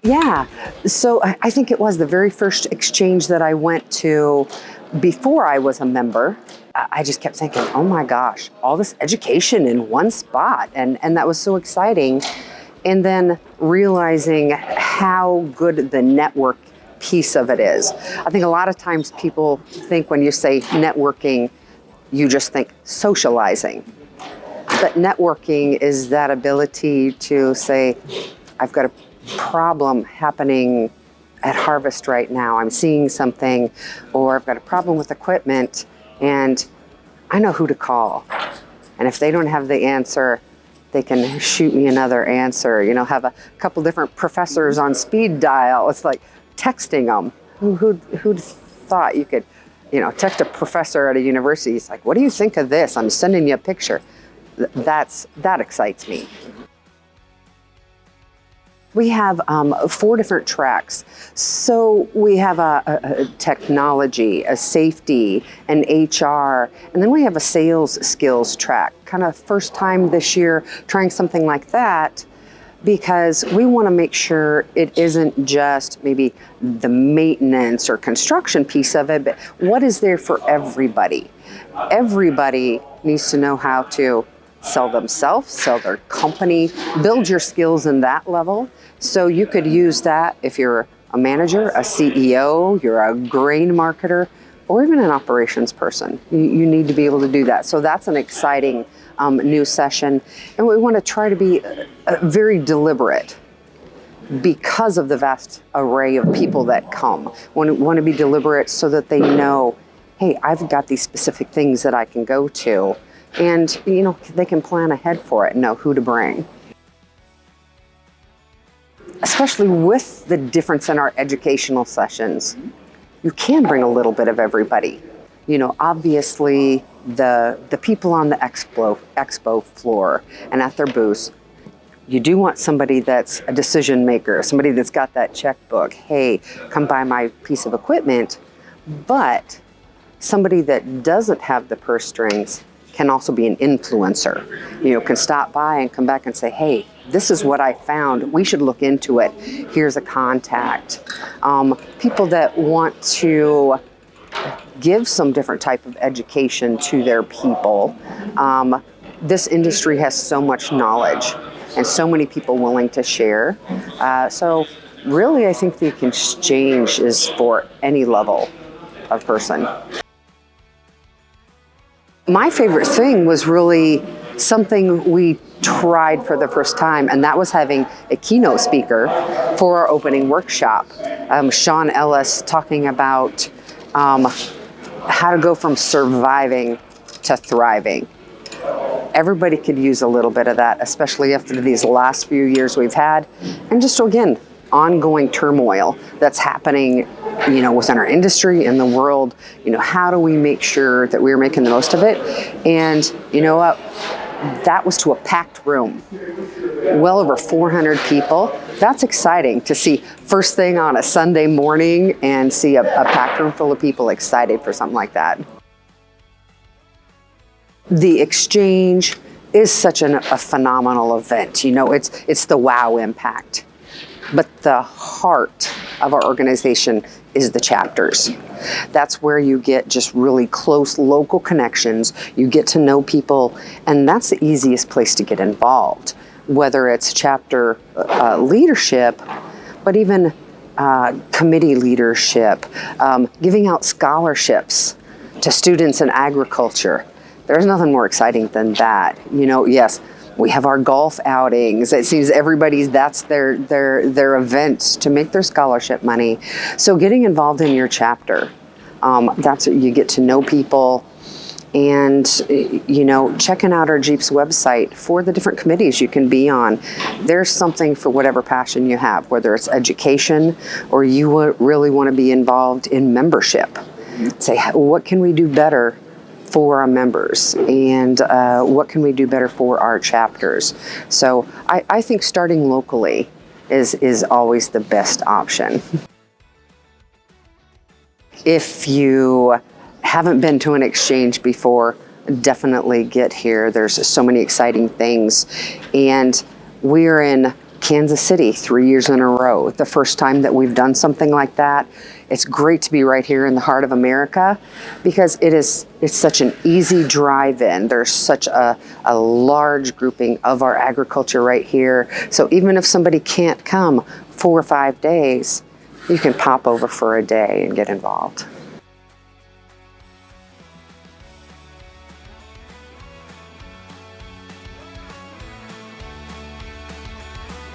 Yeah, so I think it was the very first exchange that I went to before I was a member. I just kept thinking, oh my gosh, all this education in one spot. And that was so exciting. And then realizing how good the network piece of it is. I think a lot of times people think when you say networking, you just think socializing. But networking is that ability to say, I've got a problem happening at Harvest right now. I'm seeing something, or I've got a problem with equipment, and I know who to call. And if they don't have the answer, they can shoot me another answer. You know, have a couple different professors on speed dial. It's like texting them. Who'd thought you could, text a professor at a university? It's like, what do you think of this? I'm sending you a picture. That excites me. We have 4 different tracks. So we have a technology, a safety, an HR, and then we have a sales skills track. Kind of first time this year trying something like that, because we want to make sure it isn't just maybe the maintenance or construction piece of it, but what is there for everybody? Everybody needs to know how to sell themselves, sell their company, build your skills in that level. So you could use that if you're a manager, a CEO, you're a grain marketer, or even an operations person. You need to be able to do that. So that's an exciting new session. And we want to try to be very deliberate because of the vast array of people that come. We want to be deliberate so that they know, hey, I've got these specific things that I can go to. And, they can plan ahead for it and know who to bring. Especially with the difference in our educational sessions, you can bring a little bit of everybody. Obviously the people on the expo floor and at their booths, you do want somebody that's a decision maker, somebody that's got that checkbook. Hey, come buy my piece of equipment. But somebody that doesn't have the purse strings can also be an influencer. Can stop by and come back and say, hey, this is what I found. We should look into it. Here's a contact. People that want to give some different type of education to their people. This industry has so much knowledge and so many people willing to share. So really, I think the exchange is for any level of person. My favorite thing was really something we tried for the first time, and that was having a keynote speaker for our opening workshop. Sean Ellis talking about how to go from surviving to thriving. Everybody could use a little bit of that, especially after these last few years we've had, and just again, ongoing turmoil that's happening within our industry and the world. How do we make sure that we're making the most of it? And you know what? That was to a packed room, well over 400 people. That's exciting to see first thing on a Sunday morning and see a packed room full of people excited for something like that. The exchange is such a phenomenal event. It's the wow impact. But the heart of our organization is the chapters. That's where you get just really close local connections. You get to know people, and that's the easiest place to get involved, whether it's chapter leadership, but even committee leadership, giving out scholarships to students in agriculture. There's nothing more exciting than that. Yes, we have our golf outings. It seems that's their event to make their scholarship money. So getting involved in your chapter, that's you get to know people, and checking out our GEAPS website for the different committees you can be on. There's something for whatever passion you have, whether it's education or you really want to be involved in membership. Say, what can we do better for our members, and what can we do better for our chapters? So I think starting locally is always the best option. If you haven't been to an exchange before, definitely get here. There's so many exciting things, and we're in Kansas City 3 years in a row. The first time that we've done something like that. It's great to be right here in the heart of America because it's such an easy drive-in. There's such a large grouping of our agriculture right here. So even if somebody can't come 4 or 5 days, you can pop over for a day and get involved.